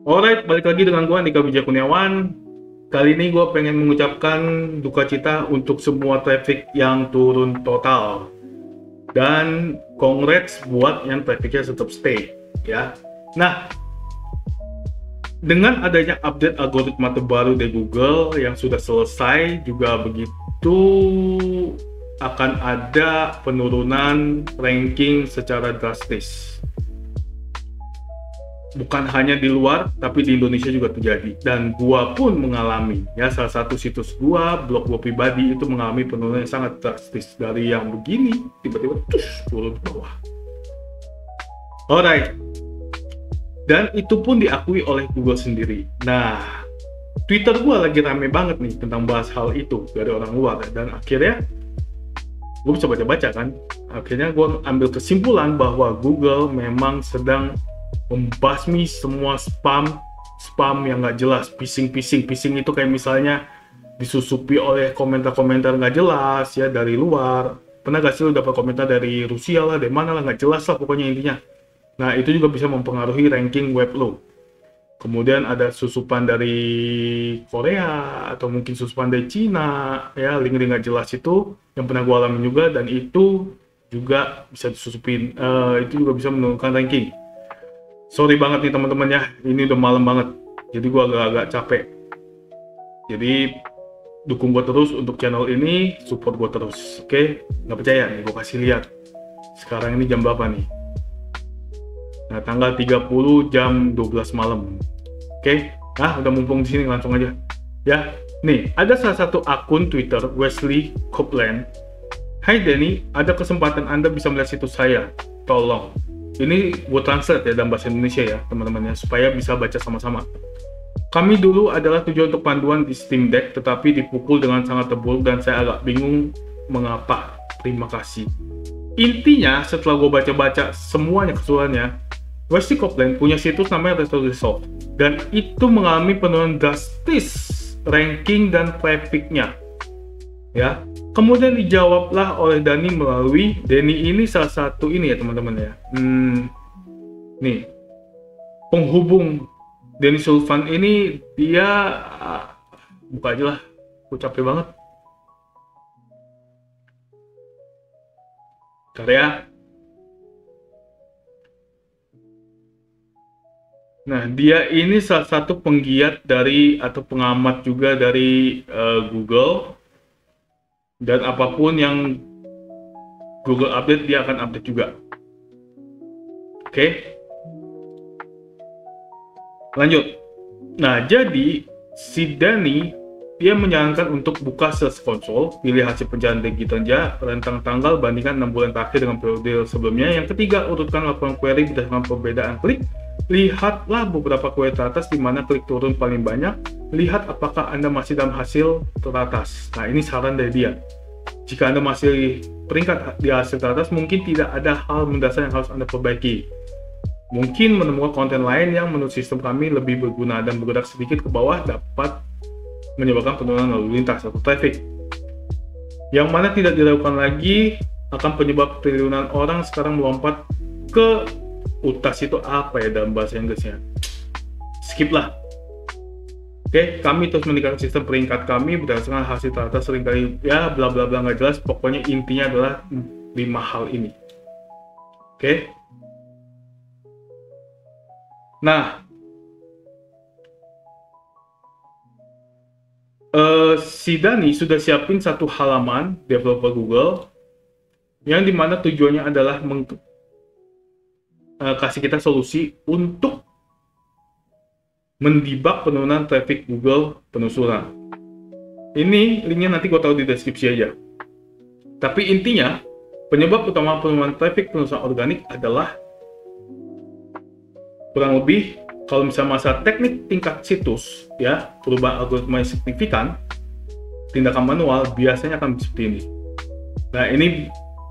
Alright, balik lagi dengan gue Andika Wijaya Kurniawan. Kali ini gue pengen mengucapkan duka cita untuk semua traffic yang turun total. Dan congrats buat yang trafficnya tetap stay, ya. Nah, dengan adanya update algoritma terbaru dari Google yang sudah selesai, juga begitu akan ada penurunan ranking secara drastis. Bukan hanya di luar, tapi di Indonesia juga terjadi. Dan gua pun mengalami, ya, salah satu situs blog gua pribadi itu mengalami penurunan yang sangat drastis. Dari yang begini, tiba-tiba turun ke bawah. Alright. Dan itu pun diakui oleh Google sendiri. Nah, Twitter gua lagi rame banget nih tentang bahas hal itu dari orang luar. Dan akhirnya, gue bisa baca-baca kan. Akhirnya gue ambil kesimpulan bahwa Google memang sedang membasmi semua spam yang nggak jelas, phishing itu kayak misalnya disusupi oleh komentar-komentar nggak jelas ya dari luar. Pernah gak sih lu dapat komentar dari Rusia lah, dari mana lah, nggak jelas lah pokoknya intinya. Nah, itu juga bisa mempengaruhi ranking web lu. Kemudian ada susupan dari Korea atau mungkin susupan dari Cina, ya, link-link nggak jelas itu yang pernah gue alami juga, dan itu juga bisa disusupin, itu juga bisa menurunkan ranking. Sorry banget nih teman-teman ya, ini udah malam banget, jadi gue agak-agak capek. Jadi dukung gue terus untuk channel ini, support gue terus, oke? Nggak percaya nih, gue kasih lihat. Sekarang ini jam berapa nih? Nah, tanggal 30 jam 12 malam. Oke? Nah, udah mumpung di sini langsung aja. Ya, nih, ada salah satu akun Twitter, Wesley Copeland. Hai Denny, ada kesempatan Anda bisa melihat situs saya. Tolong. Ini gue translate ya dalam bahasa Indonesia ya, teman-temannya, supaya bisa baca sama-sama. Kami dulu adalah tujuan untuk panduan di Steam Deck, tetapi dipukul dengan sangat tebal dan saya agak bingung mengapa. Terima kasih. Intinya, setelah gue baca-baca semuanya keseluruhannya, Wesley Copeland punya situs namanya Resolve, dan itu mengalami penurunan drastis ranking dan trafficnya. Ya, kemudian dijawablah oleh Dani melalui Denny ini salah satu ini ya teman-teman ya. Nih, penghubung Denny Sullivan ini dia buka aja lah, aku capek banget. Karya. Nah, dia ini salah satu penggiat dari atau pengamat juga dari Google, dan apapun yang Google update dia akan update juga. Oke, lanjut. Nah, jadi si Danny dia menyarankan untuk buka Search Console, pilih hasil pencarian digitalnya, rentang tanggal, bandingkan 6 bulan terakhir dengan periode sebelumnya. Yang ketiga, urutkan laporan query berdasarkan perbedaan klik. Lihatlah beberapa query teratas di mana klik turun paling banyak. Lihat apakah Anda masih dalam hasil teratas. Nah, ini saran dari dia. Jika Anda masih peringkat di hasil teratas, mungkin tidak ada hal mendasar yang harus Anda perbaiki. Mungkin menemukan konten lain yang menurut sistem kami lebih berguna dan bergerak sedikit ke bawah dapat menyebabkan penurunan lalu lintas atau traffic. Yang mana tidak diragukan lagi akan penyebab triliunan orang sekarang melompat ke utas itu apa ya dalam bahasa Inggrisnya. Skip lah. Oke, kami terus meningkatkan sistem peringkat kami berdasarkan hasil teratas seringkali ya bla bla bla nggak jelas. Pokoknya intinya adalah 5 hal ini. Oke. Nah, si Dani sudah siapin satu halaman developer Google yang dimana tujuannya adalah kasih kita solusi untuk mendebug penurunan traffic Google penelusuran. Ini linknya nanti gue taruh di deskripsi aja. Tapi intinya, penyebab utama penurunan traffic penelusuran organik adalah kurang lebih, kalau misalnya masalah teknik tingkat situs, ya, perubahan algoritma yang signifikan, tindakan manual biasanya akan seperti ini. Nah, ini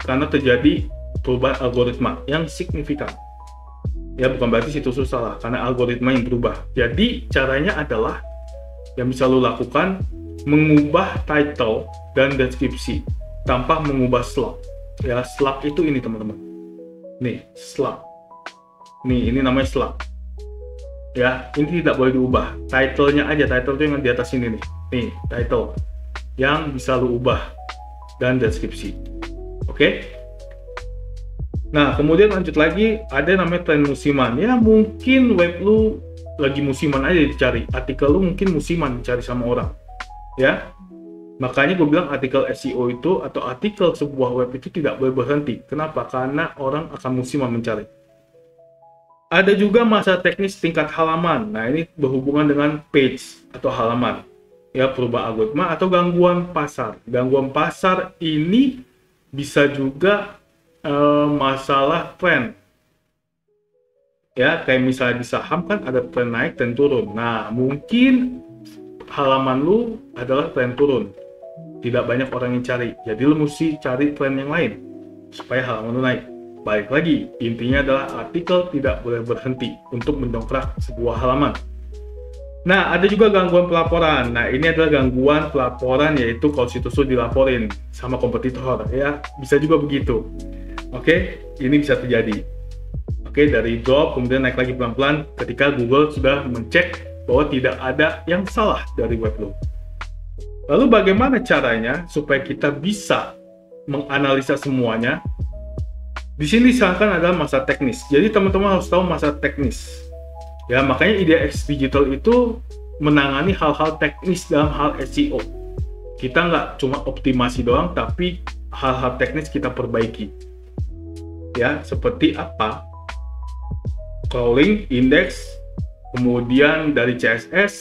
karena terjadi perubahan algoritma yang signifikan. Ya, bukan berarti situs salah, karena algoritma yang berubah. Jadi, caranya adalah, yang bisa lo lakukan, mengubah title dan deskripsi, tanpa mengubah slug. Ya, slug itu ini teman-teman. Nih, slug. Nih, ini namanya slug. Ya, ini tidak boleh diubah. Title-nya aja, title itu yang di atas ini nih. Nih, title yang bisa lu ubah dan deskripsi. Oke? Nah, kemudian lanjut lagi, ada namanya tren musiman. Ya, mungkin web lu lagi musiman aja dicari. Artikel lu mungkin musiman dicari sama orang. Ya, makanya gue bilang artikel SEO itu atau artikel sebuah web itu tidak boleh berhenti. Kenapa? Karena orang akan musiman mencari. Ada juga masa teknis tingkat halaman. Nah, ini berhubungan dengan page atau halaman. Ya, perubahan algoritma atau gangguan pasar. Gangguan pasar ini bisa juga masalah tren. Ya, kayak misalnya di saham kan ada tren naik, tren turun. Nah, mungkin halaman lu adalah tren turun. Tidak banyak orang yang cari. Jadi lu mesti cari tren yang lain supaya halaman lu naik. Balik lagi, intinya adalah artikel tidak boleh berhenti untuk mendongkrak sebuah halaman. Nah, ada juga gangguan pelaporan. Nah, ini adalah gangguan pelaporan, yaitu kalau situs lu dilaporin sama kompetitor. Ya, bisa juga begitu. Oke, ini bisa terjadi. Oke, dari drop kemudian naik lagi pelan-pelan ketika Google sudah mencek bahwa tidak ada yang salah dari web lu. Lalu bagaimana caranya supaya kita bisa menganalisa semuanya? Di sini disarankan adalah masa teknis. Jadi teman-teman harus tahu masa teknis. Ya, makanya IDX Digital itu menangani hal-hal teknis dalam hal SEO. Kita nggak cuma optimasi doang, tapi hal-hal teknis kita perbaiki. Ya, seperti apa? Crawling, index, kemudian dari CSS,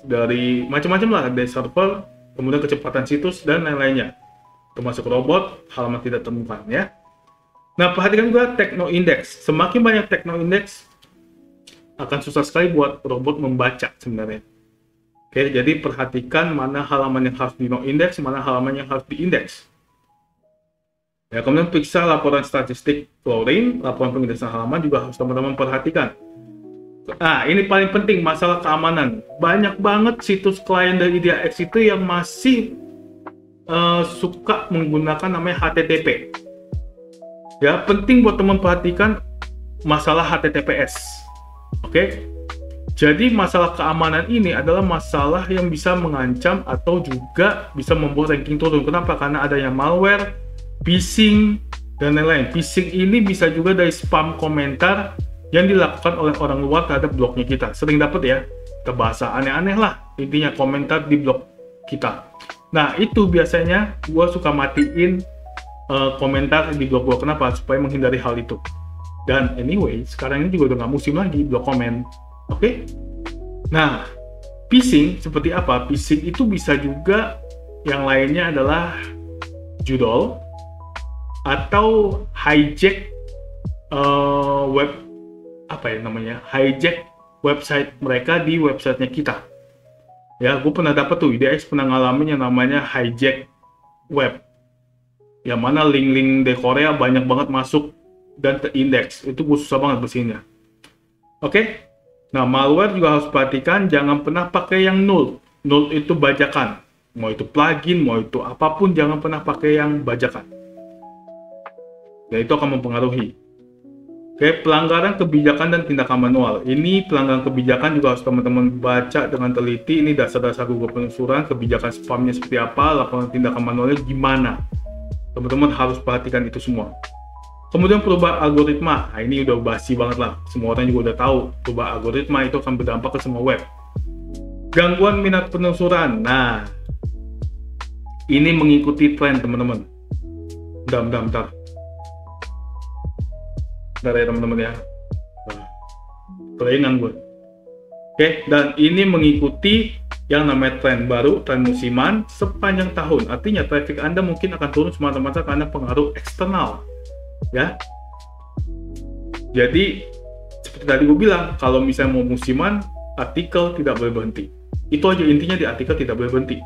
dari macam-macam lah, dari server, kemudian kecepatan situs, dan lain-lainnya. Termasuk robot, halaman tidak temukan, ya. Nah, perhatikan juga Techno Index. Semakin banyak Techno Index, akan susah sekali buat robot membaca sebenarnya. Oke, jadi perhatikan mana halaman yang harus di no index, mana halaman yang harus diindeks. Ya, kemudian periksa laporan statistik crawling, laporan pengindeksan halaman juga harus teman-teman perhatikan. Nah, ini paling penting, masalah keamanan. Banyak banget situs klien dari IDX itu yang masih suka menggunakan namanya HTTP. Ya, penting buat teman perhatikan masalah HTTPS. Oke? Jadi masalah keamanan ini adalah masalah yang bisa mengancam atau juga bisa membuat ranking turun. Kenapa? Karena adanya malware, phishing, dan lain-lain. Phishing ini bisa juga dari spam komentar yang dilakukan oleh orang luar terhadap blognya kita. Sering dapat ya, bahasa aneh-aneh lah. Intinya komentar di blog kita. Nah, itu biasanya gue suka matiin komentar di blog gue. Kenapa? Supaya menghindari hal itu. Dan anyway, sekarang ini juga udah nggak musim lagi blog komen. Oke? Nah, phishing seperti apa? Phishing itu bisa juga yang lainnya adalah judul atau hijack web, apa ya namanya? Hijack website mereka di websitenya kita. Ya, gue pernah dapat tuh, IDX pernah ngalamin yang namanya hijack web. Yang mana link-link dari Korea banyak banget masuk dan terindeks. Itu gue susah banget bersihinnya. Oke? Nah, malware juga harus perhatikan, jangan pernah pakai yang null. Null itu bajakan. Mau itu plugin, mau itu apapun, jangan pernah pakai yang bajakan. Dan itu akan mempengaruhi. Oke, pelanggaran kebijakan dan tindakan manual. Ini pelanggaran kebijakan juga harus teman-teman baca dengan teliti. Ini dasar-dasar Google penelusuran, kebijakan spamnya seperti apa, laporan tindakan manualnya gimana. Teman-teman harus perhatikan itu semua. Kemudian perubahan algoritma. Nah, ini udah basi banget lah. Semua orang juga udah tahu perubahan algoritma itu akan berdampak ke semua web. Gangguan minat penelusuran. Nah, ini mengikuti tren teman-teman. Bentar. Bentar ya teman-teman ya. Kelingan gue. Oke, dan ini mengikuti yang namanya tren baru, tren musiman sepanjang tahun. Artinya traffic Anda mungkin akan turun semata-mata karena pengaruh eksternal. Ya, jadi seperti tadi gue bilang, kalau misalnya mau musiman, artikel tidak boleh berhenti. Itu aja intinya, di artikel tidak boleh berhenti.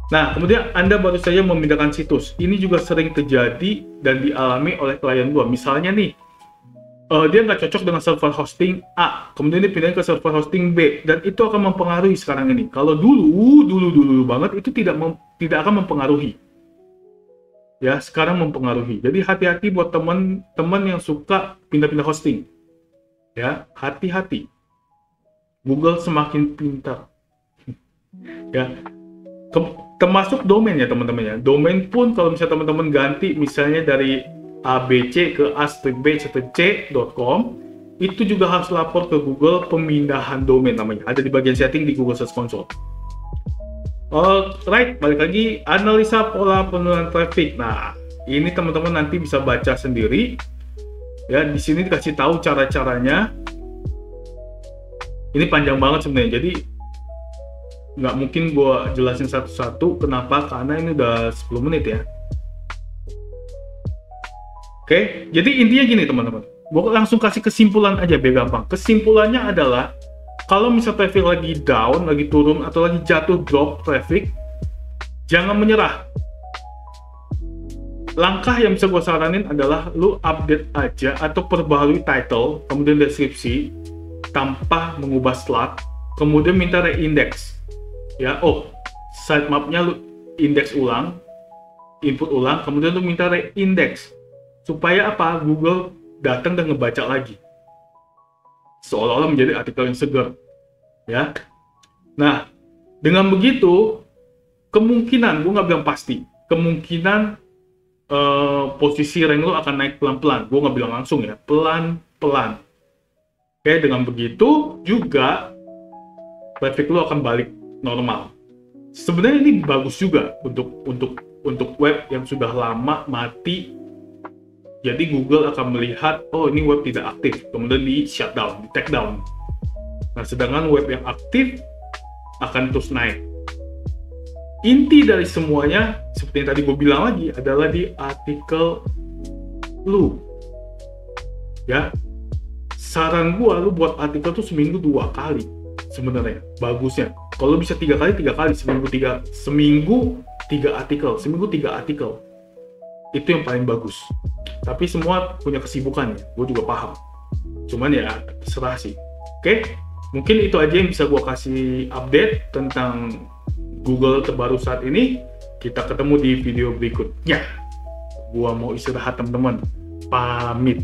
Nah, kemudian Anda baru saja memindahkan situs. Ini juga sering terjadi dan dialami oleh klien gue. Misalnya nih, dia nggak cocok dengan server hosting A, kemudian dipindahin ke server hosting B, dan itu akan mempengaruhi sekarang ini. Kalau dulu banget itu tidak akan mempengaruhi. Ya, sekarang mempengaruhi. Jadi hati-hati buat teman-teman yang suka pindah-pindah hosting. Ya, hati-hati. Google semakin pintar. Ya, termasuk domain ya teman-teman ya. Domain pun kalau misalnya teman-teman ganti misalnya dari ABC ke A-B-C.com, itu juga harus lapor ke Google pemindahan domain namanya. Ada di bagian setting di Google Search Console. Alright, balik lagi analisa pola penurunan traffic. Nah, ini teman-teman nanti bisa baca sendiri. Ya, di sini dikasih tahu cara-caranya. Ini panjang banget sebenarnya. Jadi nggak mungkin gue jelasin satu-satu. Kenapa? Karena ini udah 10 menit ya. Oke, jadi intinya gini teman-teman. Gue langsung kasih kesimpulan aja biar gampang. Kesimpulannya adalah kalau misal traffic lagi down, lagi turun, atau lagi jatuh drop traffic, jangan menyerah. Langkah yang bisa gue saranin adalah lu update aja atau perbaharui title, kemudian deskripsi, tanpa mengubah slot, kemudian minta reindex. Ya, sitemapnya lu index ulang, input ulang, kemudian lu minta reindex. Supaya apa? Google datang dan ngebaca lagi. Seolah-olah menjadi artikel yang segar. Ya. Nah, dengan begitu, kemungkinan, gue nggak bilang pasti, kemungkinan posisi rank lu akan naik pelan-pelan. Gue nggak bilang langsung ya, pelan-pelan. Oke, dengan begitu juga traffic lu akan balik normal. Sebenarnya ini bagus juga untuk web yang sudah lama mati. Jadi Google akan melihat, oh ini web tidak aktif, kemudian di shutdown, di take down. Nah, sedangkan web yang aktif akan terus naik. Inti dari semuanya, seperti yang tadi gue bilang lagi, adalah di artikel lu. Ya, saran gue, lu buat artikel tuh seminggu 2 kali sebenarnya, bagusnya. Kalau bisa 3 kali, 3 kali, seminggu 3 artikel, seminggu 3 artikel. Itu yang paling bagus. Tapi semua punya kesibukan ya, gue juga paham. Cuman ya, terserah sih. Oke, mungkin itu aja yang bisa gue kasih update tentang Google terbaru saat ini. Kita ketemu di video berikutnya. Gua mau istirahat teman-teman. Pamit.